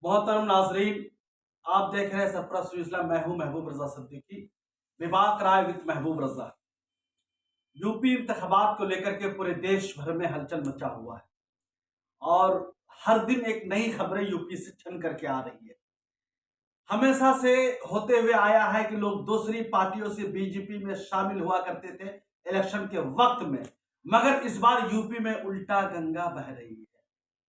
मोहतरम नाजरीन, आप देख रहे हैं सरफराज सिलसिला। मैं हूं महबूब रजा सिद्दीकी। विभाग राय विद महबूब रजा। यूपी इंतखाबात को लेकर के पूरे देश भर में हलचल मचा हुआ है और हर दिन एक नई खबरें यूपी से छन करके आ रही है। हमेशा से होते हुए आया है कि लोग दूसरी पार्टियों से बीजेपी में शामिल हुआ करते थे इलेक्शन के वक्त में, मगर इस बार यूपी में उल्टा गंगा बह रही है।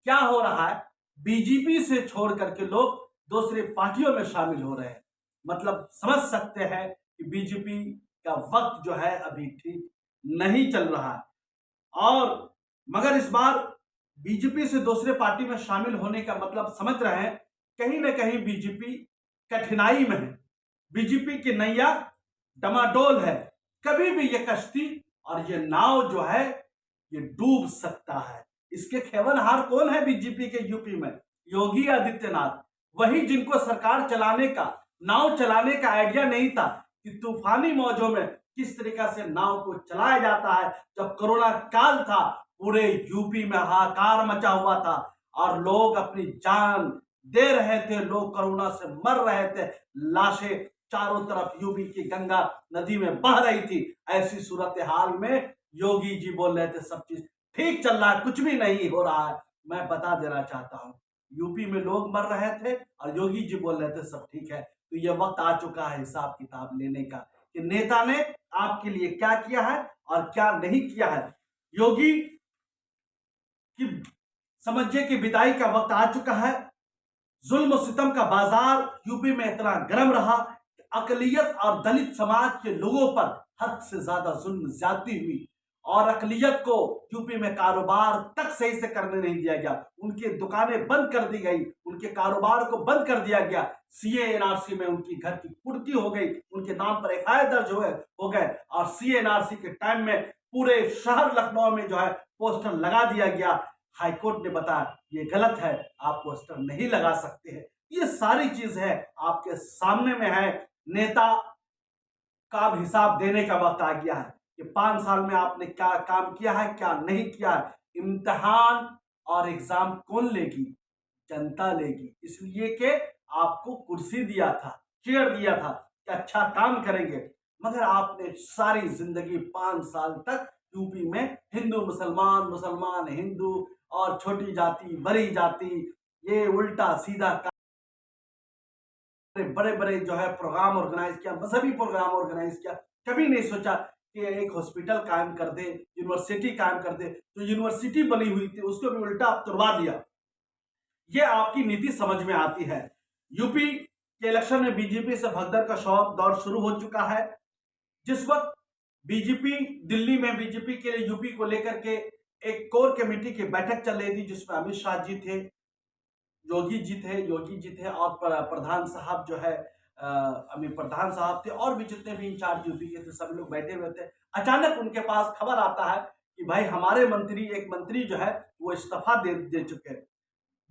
क्या हो रहा है? बीजेपी से छोड़ करके लोग दूसरी पार्टियों में शामिल हो रहे हैं। मतलब समझ सकते हैं कि बीजेपी का वक्त जो है अभी ठीक नहीं चल रहा है। और मगर इस बार बीजेपी से दूसरे पार्टी में शामिल होने का मतलब समझ रहे हैं, कहीं ना कहीं बीजेपी कठिनाई में है। बीजेपी की नैया डमाडोल है। कभी भी ये कश्ती और ये नाव जो है ये डूब सकता है। इसके खेवनहार कौन है बीजेपी के यूपी में? योगी आदित्यनाथ। वही जिनको सरकार चलाने का, नाव चलाने का आइडिया नहीं था कि तूफानी मौजों में किस तरीका से नाव को चलाया जाता है। जब कोरोना काल था, पूरे यूपी में हाहाकार मचा हुआ था और लोग अपनी जान दे रहे थे, लोग कोरोना से मर रहे थे, लाशें चारों तरफ यूपी की गंगा नदी में बह रही थी। ऐसी सूरत हाल में योगी जी बोल रहे थे सब चीज ठीक चल रहा है, कुछ भी नहीं हो रहा है। मैं बता देना चाहता हूं, यूपी में लोग मर रहे थे और योगी जी बोल रहे थे सब ठीक है। तो यह वक्त आ चुका है हिसाब किताब लेने का कि नेता ने आपके लिए क्या किया है और क्या नहीं किया है। योगी की समझिए कि विदाई का वक्त आ चुका है। जुल्म सितम का बाजार यूपी में इतना गर्म रहा कि अकलियत और दलित समाज के लोगों पर हद से ज्यादा जुल्म ज्यादती हुई और अकलियत को यूपी में कारोबार तक सही से करने नहीं दिया गया। उनकी दुकानें बंद कर दी गई, उनके कारोबार को बंद कर दिया गया। सीए एनआरसी में उनकी घर की कुर्की हो गई, उनके नाम पर एफआईआर दर्ज हो गए और सीए एनआरसी के टाइम में पूरे शहर लखनऊ में जो है पोस्टर लगा दिया गया। हाईकोर्ट ने बताया ये गलत है, आप पोस्टर नहीं लगा सकते हैं। ये सारी चीज है आपके सामने में है। नेता का अब हिसाब देने का वक्त आ गया है कि 5 साल में आपने क्या काम किया है, क्या नहीं किया है। इम्तिहान और एग्जाम कौन लेगी? जनता लेगी। इसलिए कि आपको कुर्सी दिया था, चेयर दिया था कि अच्छा काम करेंगे, मगर आपने सारी जिंदगी 5 साल तक यूपी में हिंदू मुसलमान, मुसलमान हिंदू और छोटी जाति बड़ी जाति, ये उल्टा सीधा बड़े बड़े जो है प्रोग्राम ऑर्गेनाइज किया, मजहबी प्रोग्राम ऑर्गेनाइज किया। कभी नहीं सोचा कि एक हॉस्पिटल कायम कर दे, यूनिवर्सिटी कायम कर दे। तो यूनिवर्सिटी बनी हुई थी उसको भी उल्टा आप तुड़वा दिया। ये आपकी नीति समझ में आती है। यूपी के इलेक्शन में बीजेपी से भगदड़ का दौर शुरू हो चुका है। जिस वक्त बीजेपी दिल्ली में बीजेपी के लिए यूपी को लेकर के एक कोर कमेटी की बैठक चल रही थी जिसमें अमित शाह जी थे, योगी जी थे और प्रधान साहब जो है अभी प्रधान साहब थे और भी जितने भी इंचार्ज यूपी के थे सब लोग बैठे हुए थे। अचानक उनके पास खबर आता है कि भाई हमारे एक मंत्री जो है वो इस्तीफा दे चुके हैं।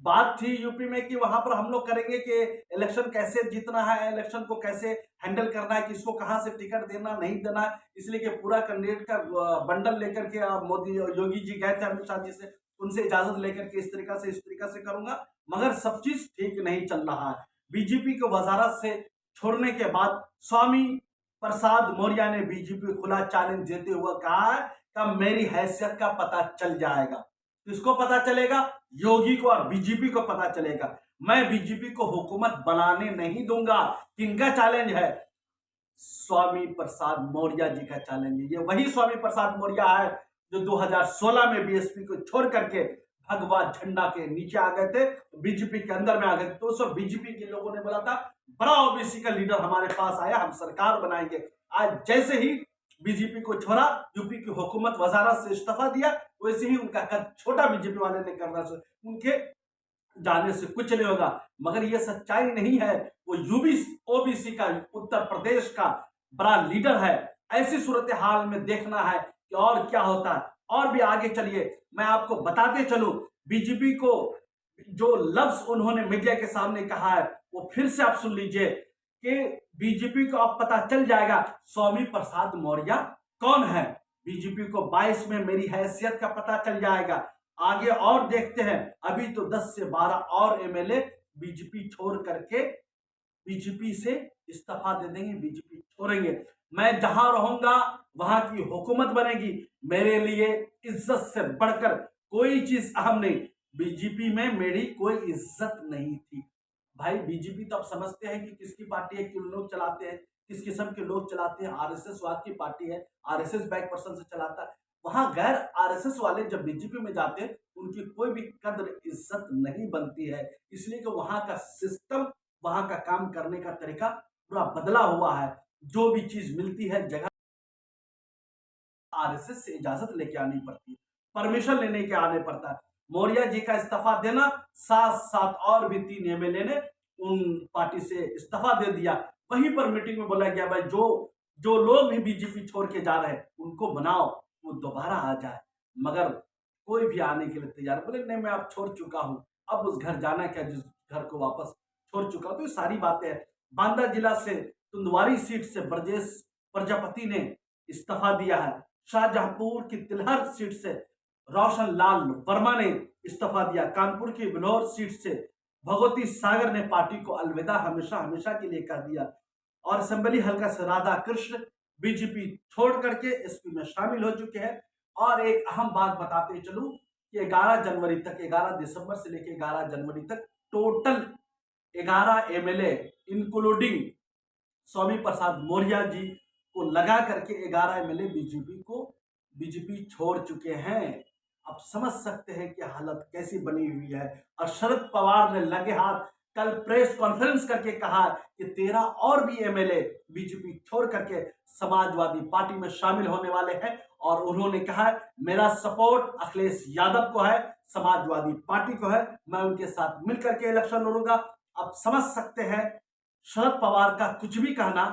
बात थी यूपी में कि वहां पर हम लोग करेंगे कि इलेक्शन कैसे जीतना है, इलेक्शन को कैसे हैंडल करना है, किसको कहां से टिकट देना नहीं देना है। इसलिए कि पूरा कैंडिडेट का बंडल लेकर के मोदी योगी जी गए थे अमित शाह जी से, उनसे इजाजत लेकर के इस तरीका से करूंगा। मगर सब चीज ठीक नहीं चल रहा है। बीजेपी को वजारत से छोड़ने के बाद स्वामी प्रसाद मौर्य ने बीजेपी को खुला चैलेंज देते हुए कहा है कि मेरी हैसियत का पता चल जाएगा। किसको पता चलेगा? योगी को और बीजेपी को पता चलेगा। मैं बीजेपी को हुकूमत बनाने नहीं दूंगा। किनका चैलेंज है? स्वामी प्रसाद मौर्य जी का चैलेंज है। ये वही स्वामी प्रसाद मौर्य है जो 2016 में बीएसपी को छोड़ करके भगवा झंडा के नीचे आ गए थे, बीजेपी के अंदर में आ गए थे। तो उस वक्त बीजेपी के लोगों ने बोला था बड़ा ओबीसी का लीडर हमारे पास आया, हम सरकार बनाएंगे। आज जैसे ही बीजेपी को छोड़ा, यूपी की हुकूमत वजारत से इस्तीफा दिया, वैसे ही उनका कद छोटा बीजेपी वाले ने करना चाहिए। उनके जाने से कुछ नहीं होगा। मगर यह सच्चाई नहीं है। वो यूबी ओबीसी का उत्तर प्रदेश का बड़ा लीडर है। ऐसी सूरत हाल में देखना है कि और क्या होता है। और भी आगे चलिए मैं आपको बताते चलूं, बीजेपी को जो लफ्ज उन्होंने मीडिया के सामने कहा है वो फिर से आप सुन लीजिए कि बीजेपी को अब पता चल जाएगा स्वामी प्रसाद मौर्य कौन है। बीजेपी को 22 में मेरी हैसियत का पता चल जाएगा। आगे और देखते हैं। अभी तो 10 से 12 और एमएलए बीजेपी छोड़ करके बीजेपी से इस्तीफा दे देंगे, बीजेपी छोड़ेंगे। मैं जहां रहूंगा वहां की हुकूमत बनेगी। मेरे लिए इज्जत से बढ़कर कोई चीज अहम नहीं। बीजेपी में मेरी कोई इज्जत नहीं थी। भाई बीजेपी तो आप समझते हैं कि किसकी पार्टी है, क्यों लोग चलाते हैं, किस किस्म के लोग चलाते हैं। आरएसएस वाद की पार्टी है, आरएसएस बैक पर्सन से चलाता है। वहां गैर आरएसएस वाले जब बीजेपी में जाते हैं उनकी कोई भी कद्र इज्जत नहीं बनती है, इसलिए कि वहां का सिस्टम, वहां का काम करने का तरीका पूरा बदला हुआ है। जो भी चीज मिलती है जगह आरएसएस से इजाजत लेके आनी पड़ती है, परमिशन लेने के आने पड़ता है। मौर्य जी का इस्तीफा देना, साथ साथ और भी 3 एमएलए ने उन पार्टी से इस्तीफा दे दिया। वहीं पर मीटिंग में बोला गया भाई जो जो लोग भी बीजेपी छोड़ के जा रहे हैं उनको बनाओ वो दोबारा आ जाए, मगर कोई भी आने के लिए तैयार। बोले नहीं मैं अब छोड़ चुका हूं, अब उस घर जाना क्या जिस घर को वापस छोड़ चुका हूं। तो ये सारी बातें हैं। बांदा जिला से तुंदवारी सीट से ब्रजेश प्रजापति ने इस्तीफा दिया है। शाहजहांपुर की तिलहर सीट से रोशन लाल वर्मा ने इस्तीफा दिया। कानपुर की बिल्हौर सीट से भगवती सागर ने पार्टी को अलविदा हमेशा हमेशा के लिए कर दिया। और असेंबली हल्का से राधा कृष्ण बीजेपी छोड़ करके एसपी में शामिल हो चुके हैं। और एक अहम बात बताते चलूं कि 11 जनवरी तक, 11 दिसंबर से लेकर 11 जनवरी तक total 11 MLA including Swami Prasad Maurya ji को लगा करके 11 एमएलए बीजेपी छोड़ चुके हैं। आप समझ सकते हैं कि हालत कैसी बनी हुई है। और शरद पवार ने लगे हाथ कल प्रेस कॉन्फ्रेंस करके कहा कि 13 और भी एमएलए बीजेपी छोड़ करके समाजवादी पार्टी में शामिल होने वाले हैं। और उन्होंने कहा मेरा सपोर्ट अखिलेश यादव को है, समाजवादी पार्टी को है, मैं उनके साथ मिलकर के इलेक्शन लड़ूंगा। आप समझ सकते हैं शरद पवार का कुछ भी कहना,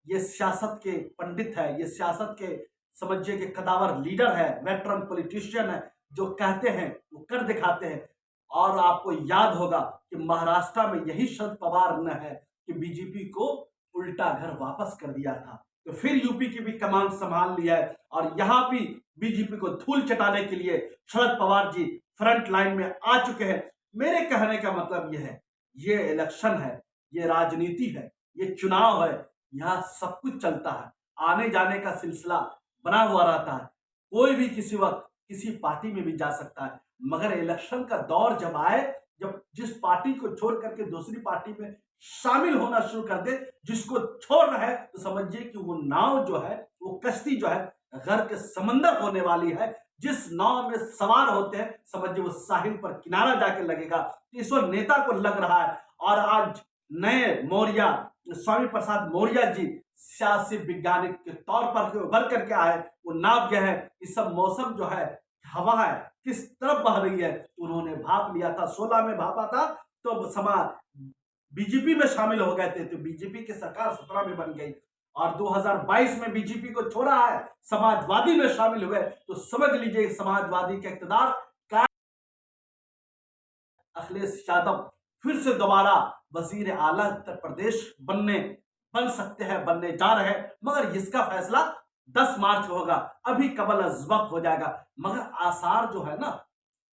ये सियासत के पंडित है, ये सियासत के समझिए कि कदावर लीडर है, वेटरन पॉलिटिशियन है, जो कहते हैं वो कर दिखाते हैं। और आपको याद होगा कि महाराष्ट्र में यही शरद पवार ने है कि बीजेपी को उल्टा घर वापस कर दिया था। तो फिर यूपी की भी कमान संभाल लिया है और यहां भी बीजेपी को धूल चटाने के लिए शरद पवार जी फ्रंट लाइन में आ चुके हैं। मेरे कहने का मतलब यह है, ये इलेक्शन है, ये राजनीति है, ये चुनाव है, यहाँ सब कुछ चलता है, आने जाने का सिलसिला बना हुआ रहता है। कोई भी किसी वक्त किसी पार्टी में भी जा सकता है, मगर इलेक्शन का दौर जब आए, जब जिस पार्टी को छोड़ करके दूसरी पार्टी में शामिल होना शुरू कर दे, जिसको छोड़ रहा है, तो समझिए कि वो नाव जो है, वो कश्ती जो है गर्क समंदर होने वाली है। जिस नाव में सवार होते हैं समझिए वो साहिल पर किनारा जाके लगेगा। इस वक्त नेता को लग रहा है। और आज नए मौर्य स्वामी प्रसाद मौर्य जी सियासी वैज्ञानिक के तौर पर उभर करके आए। वो नाव क्या है, इस सब मौसम जो है, हवा है किस तरफ बह रही है, उन्होंने भाप लिया था। 16 में भापा था तो समाज बीजेपी में शामिल हो गए थे, तो बीजेपी की सरकार 17 में बन गई। और 2022 में बीजेपी को छोड़ा है, समाजवादी में शामिल हुए, तो समझ लीजिए समाजवादी का इक़्तिदार का अखिलेश यादव फिर से दोबारा वजीर आला उत्तर प्रदेश बन सकते हैं, बनने जा रहे हैं। मगर इसका फैसला 10 मार्च होगा, अभी कबल अज़ वक्त हो जाएगा। मगर आसार जो है ना,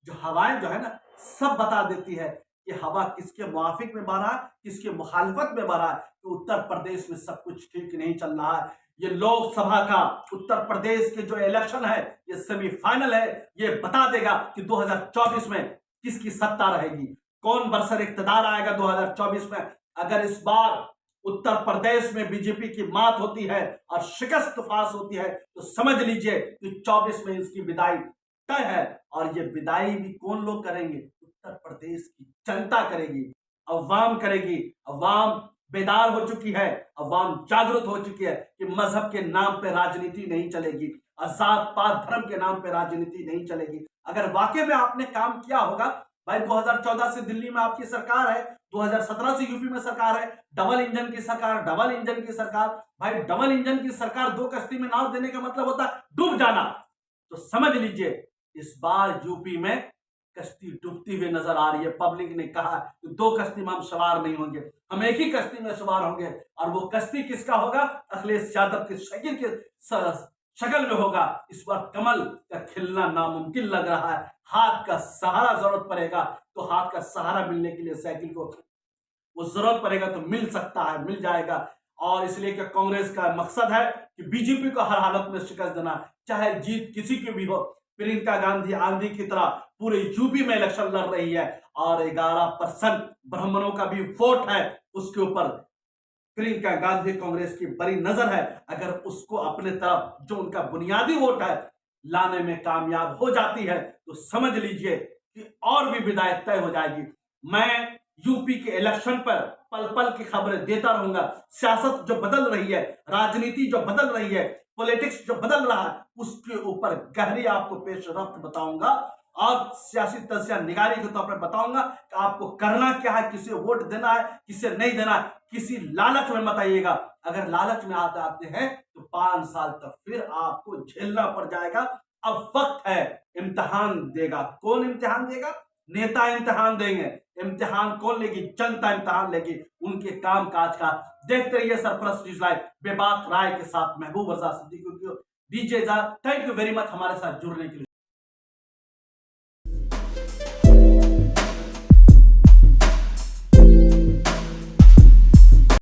जो हवाएं जो है ना, सब बता देती है कि हवा किसके मुआफिक में बह रहा है, किसके मुखालफत में बह रहा है। तो उत्तर प्रदेश में सब कुछ ठीक नहीं चल रहा है। ये लोकसभा का उत्तर प्रदेश के जो इलेक्शन है, ये सेमीफाइनल है। ये बता देगा कि 2024 में किसकी सत्ता रहेगी, कौन बरसर इक़्तिदार आएगा 2024 में। अगर इस बार उत्तर प्रदेश में बीजेपी की मात होती है और शिकस्त फास होती है, तो समझ लीजिए कि 24 में इसकी विदाई तय है। और ये विदाई भी कौन लोग करेंगे, उत्तर प्रदेश की जनता करेगी, अवाम करेगी। अवाम बेदार हो चुकी है, अवाम जागरूक हो चुकी है कि मजहब के नाम पे राजनीति नहीं चलेगी, जात पात धर्म के नाम पे राजनीति नहीं चलेगी। अगर वाकई में आपने काम किया होगा, भाई 2014 से दिल्ली में आपकी सरकार है, 2017 से यूपी में सरकार है, डबल इंजन की सरकार, डबल इंजन की सरकार। भाई डबल इंजन की सरकार 2 कश्ती में नाव देने का मतलब होता है डूब जाना। तो समझ लीजिए इस बार यूपी में कश्ती डूबती हुई नजर आ रही है। पब्लिक ने कहा कि 2 कश्ती में हम सवार नहीं होंगे, हम एक ही कश्ती में सवार होंगे। और वो कश्ती किसका होगा, अखिलेश यादव के शकील के शक्ल में होगा। इस बार कमल का खिलना नामुमकिन लग रहा है, हाथ का सहारा जरूरत पड़ेगा। तो हाथ का सहारा मिलने के लिए साइकिल को वो जरूरत पड़ेगा तो मिल सकता है, मिल जाएगा। और इसलिए कि कांग्रेस का मकसद है कि बीजेपी को हर हालत में शिकस्त देना, चाहे जीत किसी की भी हो। प्रियंका गांधी आंधी की तरह पूरे यूपी में इलेक्शन लड़ रही है और 11% ब्राह्मणों का भी वोट है उसके ऊपर। प्रियंका गांधी कांग्रेस की बड़ी नजर है, अगर उसको अपने तरफ जो उनका बुनियादी वोट है लाने में कामयाब हो जाती है तो समझ लीजिए कि और भी विदायक तय हो जाएगी। मैं यूपी के इलेक्शन पर पल पल की खबरें देता रहूंगा। सियासत जो बदल रही है, राजनीति जो बदल रही है, पॉलिटिक्स जो बदल रहा है, उसके ऊपर गहरी आपको पेश रफ्त बताऊंगा और सियासी तजिया निगारी के तौर पर बताऊंगा कि आपको करना क्या है, किसे वोट देना है, किसे नहीं देना है। किसी लालच में मत आइएगा। अगर लालच में आते हैं तो 5 साल तक फिर आपको झेलना पड़ जाएगा। अब वक्त है, इम्तिहान देगा। कौन इम्तिहान देगा? नेता इम्तिहान देंगे। इम्तिहान कौन लेगी? जनता इम्तिहान लेगी उनके काम काज का। देखते रहिए सरफराज न्यूज़ लाइव बेबाक राय के साथ महबूब रजा सिद्दीकी को दीजिए इजाजत। थैंक यू वेरी मच हमारे साथ जुड़ने के लिए।